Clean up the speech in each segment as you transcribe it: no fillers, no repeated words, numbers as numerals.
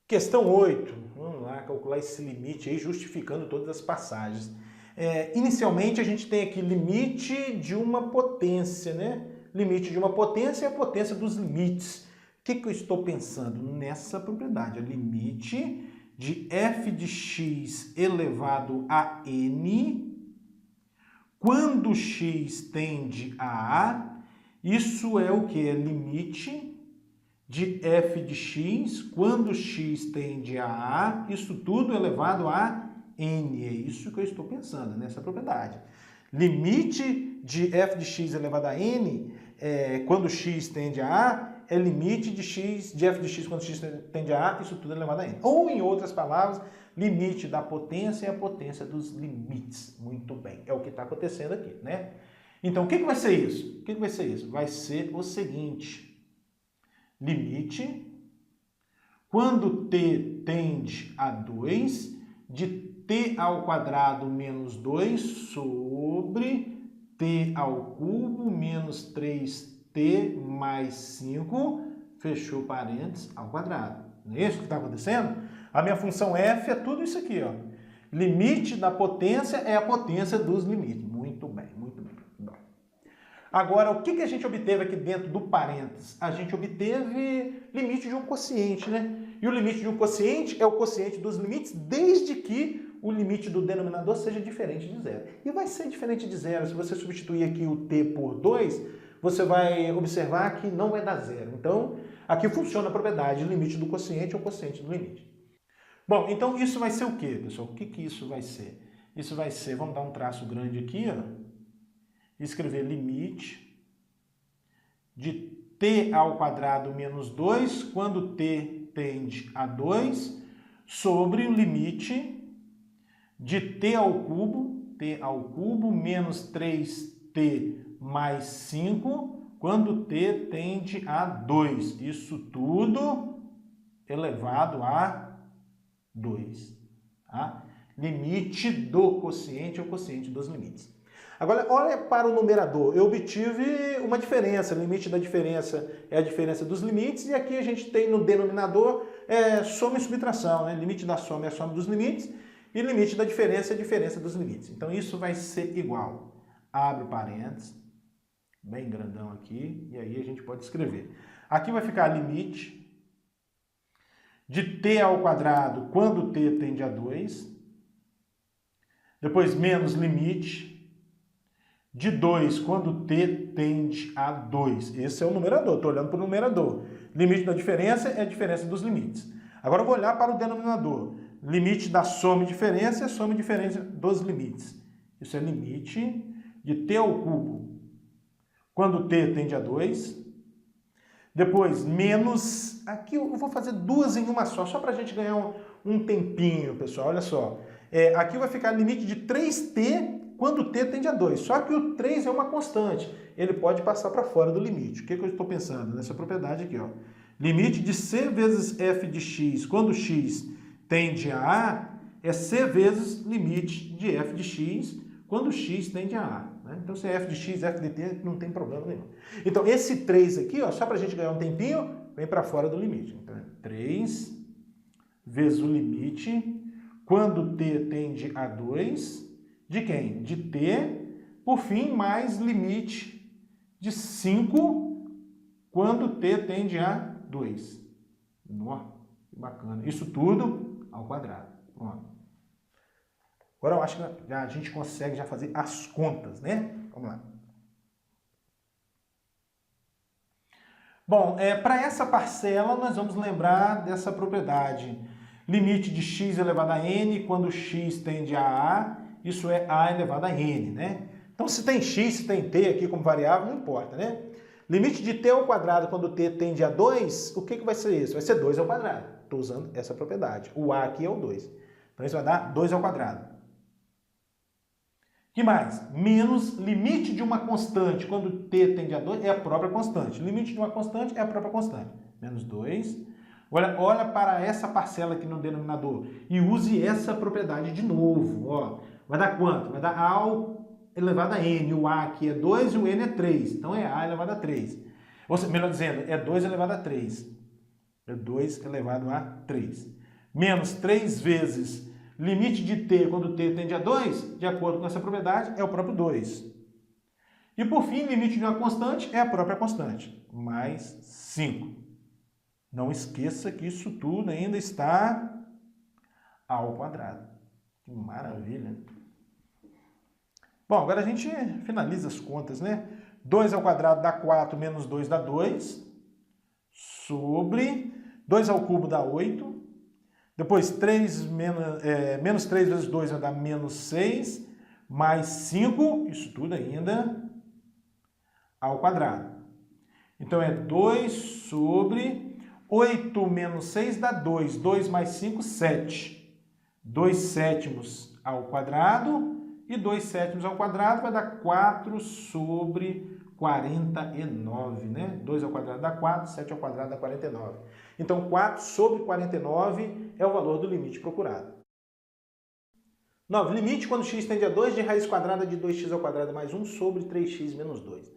Questão 8. Vamos lá calcular esse limite aí, justificando todas as passagens. Inicialmente, a gente tem aqui limite de uma potência, né? Limite de uma potência é a potência dos limites. O que eu estou pensando? Nessa propriedade, limite de f de x elevado a n, quando x tende a A, isso é o que? É limite de f de x, quando x tende a A, isso tudo elevado a n. É isso que eu estou pensando, nessa propriedade. Limite de f de x elevado a n, quando x tende a A, é limite de f de x quando x tende a A, isso tudo elevado a n. Ou, em outras palavras, limite da potência é a potência dos limites. Muito bem, é o que está acontecendo aqui, né? Então, o que vai ser isso? O que vai ser isso? Vai ser o seguinte: limite, quando t tende a 2, de t ao quadrado menos 2 sobre t ao cubo menos 3t mais 5, fechou parênteses, ao quadrado. Não é isso que está acontecendo? A minha função f é tudo isso aqui, ó. Limite da potência é a potência dos limites. Muito bem, muito bem. Agora, o que a gente obteve aqui dentro do parênteses? A gente obteve limite de um quociente, né? E o limite de um quociente é o quociente dos limites, desde que o limite do denominador seja diferente de zero. E vai ser diferente de zero. Se você substituir aqui o t por 2, você vai observar que não vai dar zero. Então, aqui funciona a propriedade: limite do quociente é o quociente do limite. Bom, então isso vai ser o quê, pessoal? O que isso vai ser? Isso vai ser, vamos dar um traço grande aqui, ó. Escrever limite de t ao quadrado menos 2, quando t tende a 2, sobre o limite de t ao cubo menos 3t mais 5, quando t tende a 2. Isso tudo elevado a 2. Tá? Limite do quociente é o quociente dos limites. Agora, olha para o numerador. Eu obtive uma diferença. O limite da diferença é a diferença dos limites. E aqui a gente tem no denominador soma e subtração, né? Limite da soma é a soma dos limites. E limite da diferença é a diferença dos limites. Então, isso vai ser igual. Abre o parênteses, bem grandão aqui. E aí a gente pode escrever. Aqui vai ficar limite de t ao quadrado quando t tende a 2. Depois, menos limite de 2 quando t tende a 2. Esse é o numerador, estou olhando para o numerador. Limite da diferença é a diferença dos limites. Agora eu vou olhar para o denominador. Limite da soma e diferença é a soma e diferença dos limites. Isso é limite de t ao cubo quando t tende a 2. Depois, menos... Aqui eu vou fazer duas em uma só para a gente ganhar um tempinho, pessoal. Olha só. Aqui vai ficar limite de 3t quando t tende a 2. Só que o 3 é uma constante. Ele pode passar para fora do limite. O que eu estou pensando? Nessa propriedade aqui, ó. Limite de c vezes f de x quando x tende a A é c vezes limite de f de x quando x tende a A. Né? Então, se é f de x, f de t, não tem problema nenhum. Então, esse 3 aqui, ó, só para a gente ganhar um tempinho, vem para fora do limite. Então, 3 vezes o limite quando t tende a 2... De quem? De t, por fim, mais limite de 5 quando t tende a 2. Nossa, que bacana. Isso tudo ao quadrado. Pronto. Agora eu acho que a gente consegue já fazer as contas, né? Vamos lá. Bom, para essa parcela nós vamos lembrar dessa propriedade. Limite de x elevado a n quando x tende a A. Isso é a elevado a n, né? Então, se tem x, se tem t aqui como variável, não importa, né? Limite de t ao quadrado quando t tende a 2, o que vai ser isso? Vai ser 2 ao quadrado. Estou usando essa propriedade. O a aqui é o 2. Então, isso vai dar 2 ao quadrado. O que mais? Menos limite de uma constante quando t tende a 2 é a própria constante. Limite de uma constante é a própria constante. Menos 2. Olha para essa parcela aqui no denominador e use essa propriedade de novo, ó. Vai dar quanto? Vai dar A elevado a n. O A aqui é 2 e o n é 3. Então é A elevado a 3. Ou seja, melhor dizendo, é 2 elevado a 3. É 2 elevado a 3. Menos 3 vezes limite de t quando t tende a 2, de acordo com essa propriedade, é o próprio 2. E por fim, limite de uma constante é a própria constante, mais 5. Não esqueça que isso tudo ainda está ao quadrado. Que maravilha! Bom, agora a gente finaliza as contas, né? 2 ao quadrado dá 4, menos 2 dá 2, sobre 2 ao cubo dá 8, depois menos 3 vezes 2 vai dar menos 6, mais 5, isso tudo ainda ao quadrado. Então é 2 sobre 8 menos 6 dá 2, 2 mais 5, 7. 2 sétimos ao quadrado e 2 sétimos ao quadrado vai dar 4 sobre 49, né? 2 ao quadrado dá 4, 7 ao quadrado dá 49. Então 4 sobre 49 é o valor do limite procurado. 9. Limite quando x tende a 2 de raiz quadrada de 2x ao quadrado mais 1 sobre 3x menos 2.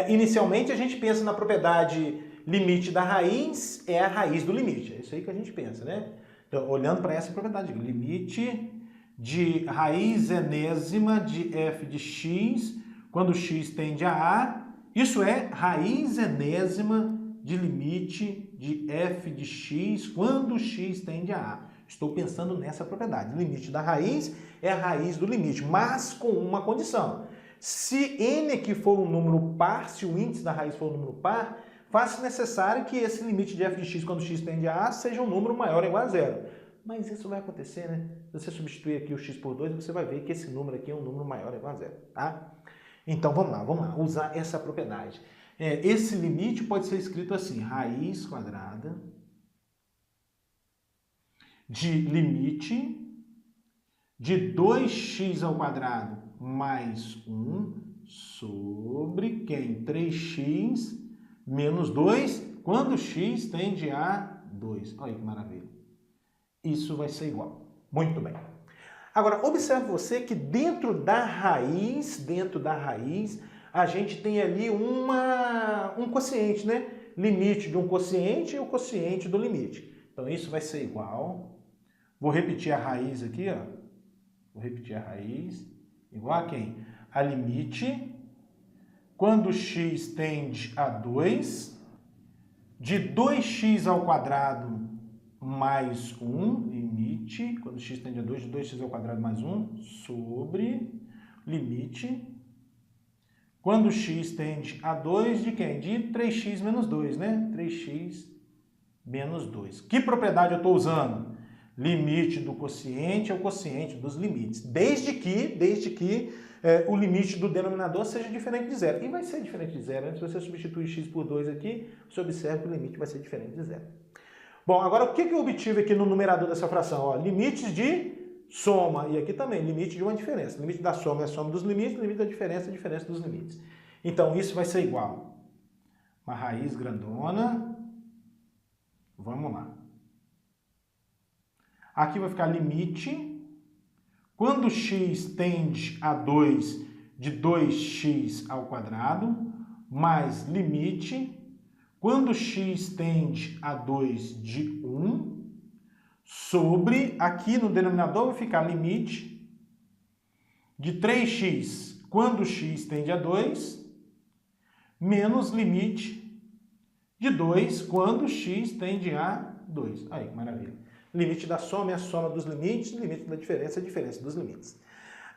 Inicialmente a gente pensa na propriedade limite da raiz é a raiz do limite. É isso aí que a gente pensa, né? Então, olhando para essa propriedade, limite de raiz enésima de f de x quando x tende a a, isso é raiz enésima de limite de f de x quando x tende a a. Estou pensando nessa propriedade. Limite da raiz é a raiz do limite, mas com uma condição. Se n aqui for um número par, se o índice da raiz for um número par, faz-se necessário que esse limite de f de x quando x tende a a seja um número maior ou igual a zero. Mas isso vai acontecer, né? Se você substituir aqui o x por 2, você vai ver que esse número aqui é um número maior ou igual a zero, tá? Então vamos lá, usar essa propriedade. Esse limite pode ser escrito assim, raiz quadrada de limite de 2x ao quadrado mais 1 sobre quem? 3x menos 2, quando x tende a 2. Olha que maravilha. Isso vai ser igual. Muito bem. Agora, observe você que dentro da raiz, a gente tem ali um quociente, né? Limite de um quociente e o quociente do limite. Então, isso vai ser igual. Vou repetir a raiz aqui, ó. Vou repetir a raiz. Igual a quem? A limite, quando x tende a 2, de 2x ao quadrado mais 1, limite, quando x tende a 2, de 2x ao quadrado mais 1, sobre limite, quando x tende a 2, de quem? De 3x menos 2, né? 3x menos 2. Que propriedade eu estou usando? Limite do quociente é o quociente dos limites, desde que o limite do denominador seja diferente de zero. E vai ser diferente de zero, né? Se você substituir x por 2 aqui, você observa que o limite vai ser diferente de zero. Bom, agora o que eu obtive aqui no numerador dessa fração? Ó, limites de soma, e aqui também, limite de uma diferença. Limite da soma é a soma dos limites, limite da diferença é a diferença dos limites. Então, isso vai ser igual uma raiz grandona. Vamos lá. Aqui vai ficar limite, quando x tende a 2, de 2x ao quadrado, mais limite, quando x tende a 2 de 1, sobre, aqui no denominador vai ficar limite de 3x, quando x tende a 2, menos limite de 2, quando x tende a 2. Aí, que maravilha. Limite da soma é a soma dos limites, limite da diferença é a diferença dos limites.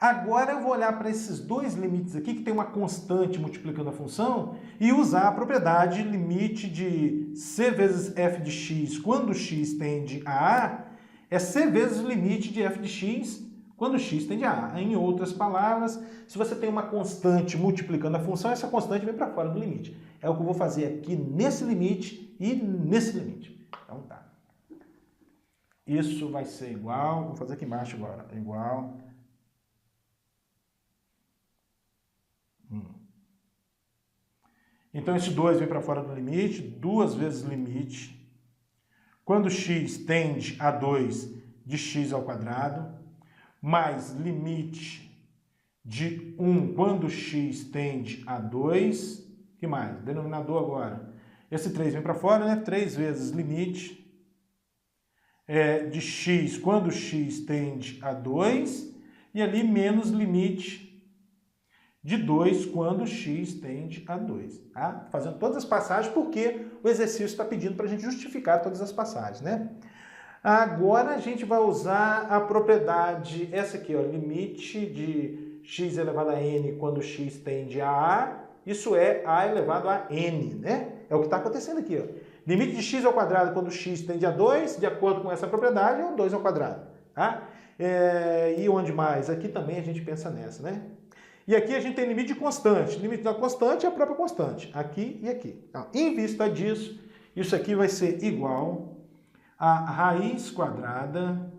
Agora eu vou olhar para esses dois limites aqui, que tem uma constante multiplicando a função, e usar a propriedade limite de c vezes f de x quando x tende a a, é c vezes o limite de f de x quando x tende a a. Em outras palavras, se você tem uma constante multiplicando a função, essa constante vem para fora do limite. É o que eu vou fazer aqui nesse limite e nesse limite. Então tá. Isso vai ser igual, vou fazer aqui embaixo agora, igual... Então, esse 2 vem para fora do limite, 2 vezes limite. Quando x tende a 2 de x ao quadrado, mais limite de 1 quando x tende a 2. Que mais? Denominador agora Esse 3 vem para fora, né? 3 vezes limite de x quando x tende a 2, e ali menos limite de 2 quando x tende a 2. Tá? Fazendo todas as passagens, porque o exercício está pedindo para a gente justificar todas as passagens, né? Agora a gente vai usar a propriedade, essa aqui, ó, limite de x elevado a n quando x tende a a, isso é a elevado a n, né? É o que está acontecendo aqui, ó. Limite de x ao quadrado quando x tende a 2, de acordo com essa propriedade, é o 2 ao quadrado, tá? E onde mais? Aqui também a gente pensa nessa, né? E aqui a gente tem limite de constante. Limite da constante é a própria constante, aqui e aqui. Então, em vista disso, isso aqui vai ser igual a raiz quadrada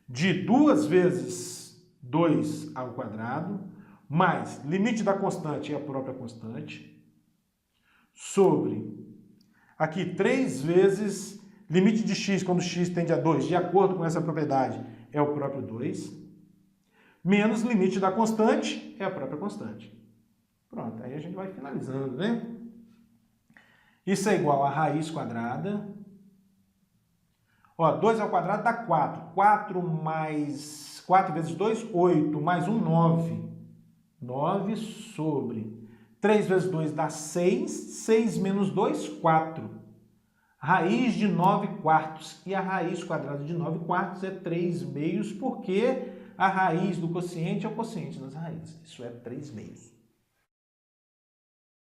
de 2 vezes 2 ao quadrado, mais limite da constante é a própria constante, sobre, aqui, 3 vezes limite de x quando x tende a 2, de acordo com essa propriedade, é o próprio 2, menos limite da constante é a própria constante. Pronto, aí a gente vai finalizando, né? Isso é igual a raiz quadrada. Ó, 2 ao quadrado dá 4. 4 vezes 2, 8. Mais 1, 9. 9 sobre 3 vezes 2 dá 6. 6 menos 2, 4. Raiz de 9 quartos. E a raiz quadrada de 9 quartos é 3 meios, porque a raiz do quociente é o quociente das raízes. Isso é 3 meios.